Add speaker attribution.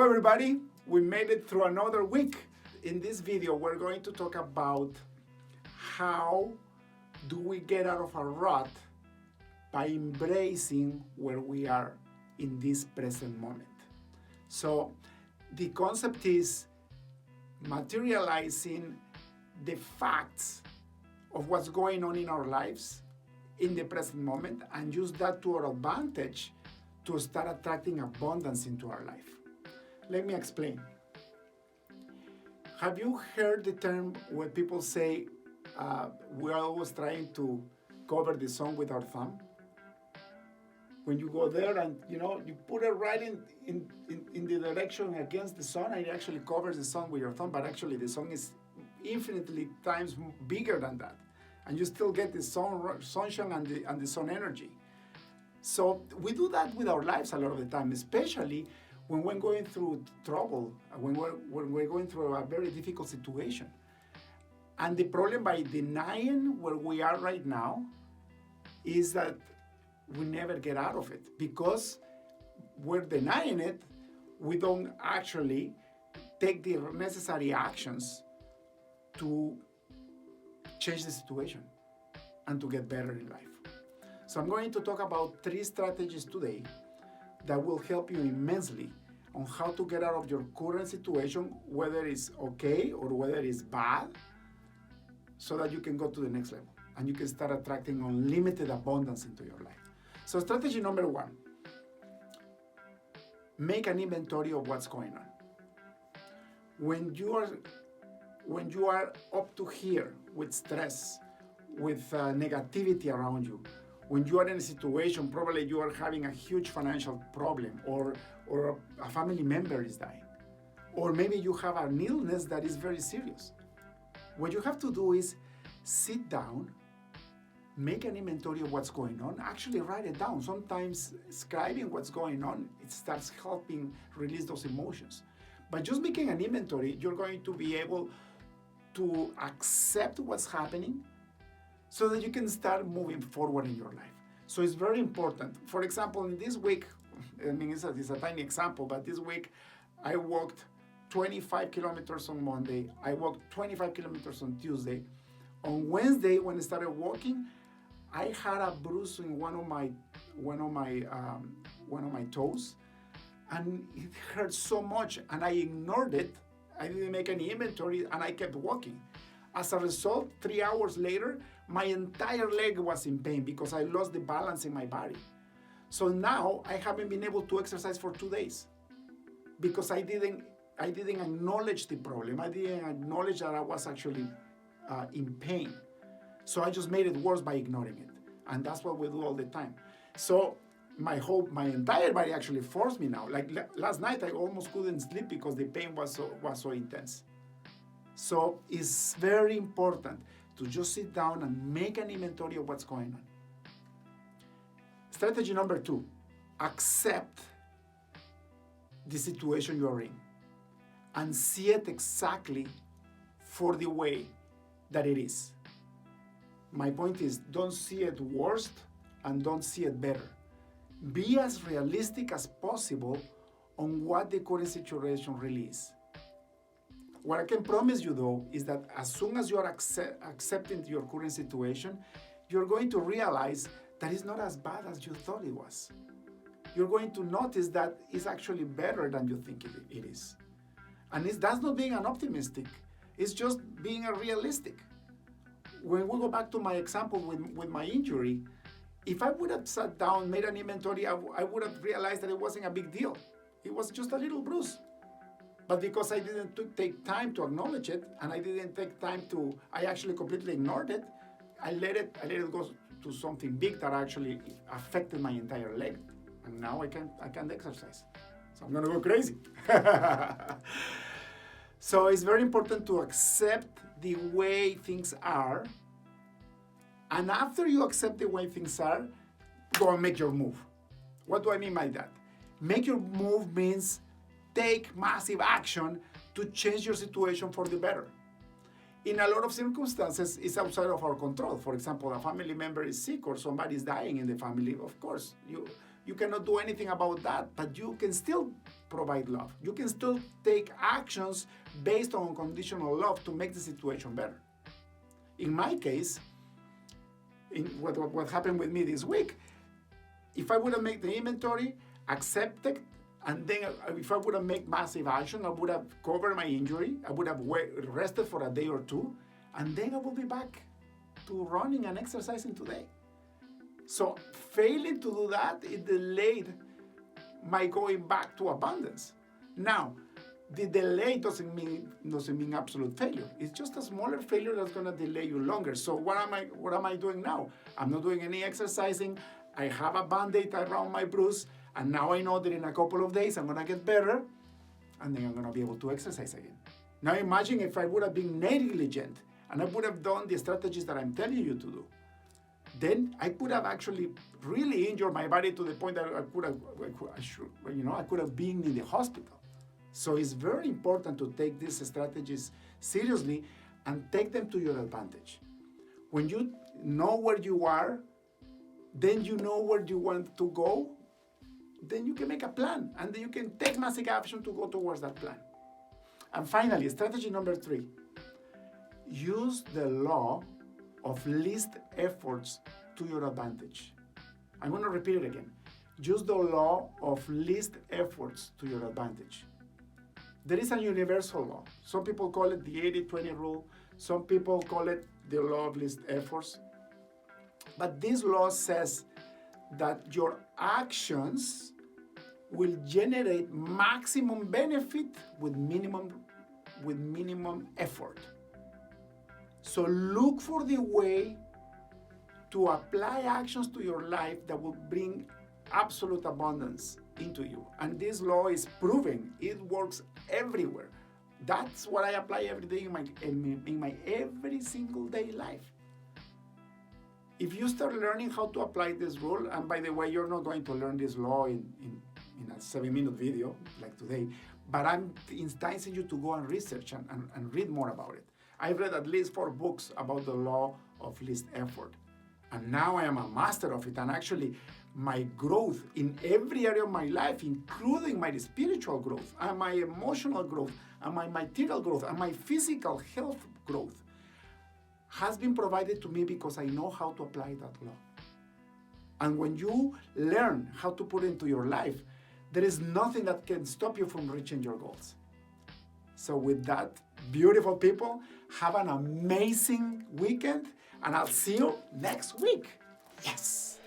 Speaker 1: Hello everybody, we made it through another week. In this video we're going to talk about how do we get out of our rut by embracing where we are in this present moment. So the concept is materializing the facts of what's going on in our lives in the present moment and use that to our advantage to start attracting abundance into our life. Let me explain. Have you heard the term when people say we're always trying to cover the sun with our thumb? When you go there and you put it right in the direction against the sun, and it actually covers the sun with your thumb, but actually the sun is infinitely times bigger than that. And you still get the sunshine and the sun energy. So we do that with our lives a lot of the time, especially when we're going through trouble, when we're going through a very difficult situation. And the problem by denying where we are right now is that we never get out of it. Because we're denying it, we don't actually take the necessary actions to change the situation and to get better in life. So I'm going to talk about 3 strategies today that will help you immensely on how to get out of your current situation, whether it's okay or whether it's bad, so that you can go to the next level and you can start attracting unlimited abundance into your life. So strategy number 1, make an inventory of what's going on. When you are up to here with stress, with negativity around you, when you are in a situation, probably you are having a huge financial problem, or a family member is dying, or maybe you have an illness that is very serious. What you have to do is sit down, make an inventory of what's going on, actually write it down. Sometimes scribing what's going on, it starts helping release those emotions. By just making an inventory, you're going to be able to accept what's happening so that you can start moving forward in your life. So it's very important. For example, in this week, it's a tiny example, but this week I walked 25 kilometers on Monday. I walked 25 kilometers on Tuesday. On Wednesday, when I started walking, I had a bruise in one of my toes, and it hurt so much, and I ignored it. I didn't make any inventory, and I kept walking. As a result, 3 hours later, my entire leg was in pain because I lost the balance in my body. So now I haven't been able to exercise for 2 days because I didn't acknowledge the problem. I didn't acknowledge that I was actually in pain. So I just made it worse by ignoring it. And that's what we do all the time. So my entire body actually forced me now. Like last night, I almost couldn't sleep because the pain was so intense. So it's very important to just sit down and make an inventory of what's going on. Strategy number 2, accept the situation you're in and see it exactly for the way that it is. My point is, don't see it worse and don't see it better. Be as realistic as possible on what the current situation really is. What I can promise you though is that as soon as you are accepting your current situation, you're going to realize that it's not as bad as you thought it was. You're going to notice that it's actually better than you think it is. And that's not being an optimistic, it's just being a realistic. When we go back to my example with my injury, if I would have sat down, made an inventory, I would have realized that it wasn't a big deal. It was just a little bruise. But because I didn't take time to acknowledge it, and I actually completely ignored it, I let it go to something big that actually affected my entire leg. And now I can't exercise. So I'm gonna go crazy. So it's very important to accept the way things are. And after you accept the way things are, go and make your move. What do I mean by that? Make your move means take massive action to change your situation for the better. In a lot of circumstances, it's outside of our control. For example, a family member is sick or somebody is dying in the family. Of course, you cannot do anything about that, but you can still provide love. You can still take actions based on unconditional love to make the situation better. In my case, in what happened with me this week, if I would have made the inventory, accepted, and then if I would have made massive action, I would have covered my injury, I would have rested for a day or two, and then I will be back to running and exercising today. So failing to do that, it delayed my going back to abundance. Now, the delay doesn't mean absolute failure. It's just a smaller failure that's going to delay you longer. So what am I doing now? I'm not doing any exercising. I have a Band-Aid around my bruise, and now I know that in a couple of days I'm going to get better, and then I'm going to be able to exercise again. Now imagine if I would have been negligent and I would have done the strategies that I'm telling you to do. Then I could have actually really injured my body to the point that I could have been in the hospital. So it's very important to take these strategies seriously and take them to your advantage. When you know where you are, then you know where you want to go, then you can make a plan, and then you can take massive action to go towards that plan. And finally, strategy number 3, use the law of least efforts to your advantage. I'm going to repeat it again. Use the law of least efforts to your advantage. There is a universal law. Some people call it the 80-20 rule. Some people call it the law of least efforts. But this law says that your actions will generate maximum benefit with minimum effort. So look for the way to apply actions to your life that will bring absolute abundance into you. And this law is proven. It works everywhere. That's what I apply every day in my every single day life. If you start learning how to apply this rule, and by the way, you're not going to learn this law in a 7-minute video like today, but I'm enticing you to go and research and read more about it. I've read at least 4 books about the law of least effort. And now I am a master of it. And actually, my growth in every area of my life, including my spiritual growth, and my emotional growth, and my material growth, and my physical health growth, has been provided to me because I know how to apply that law. And when you learn how to put it into your life, there is nothing that can stop you from reaching your goals. So with that, beautiful people, have an amazing weekend, and I'll see you next week. Yes.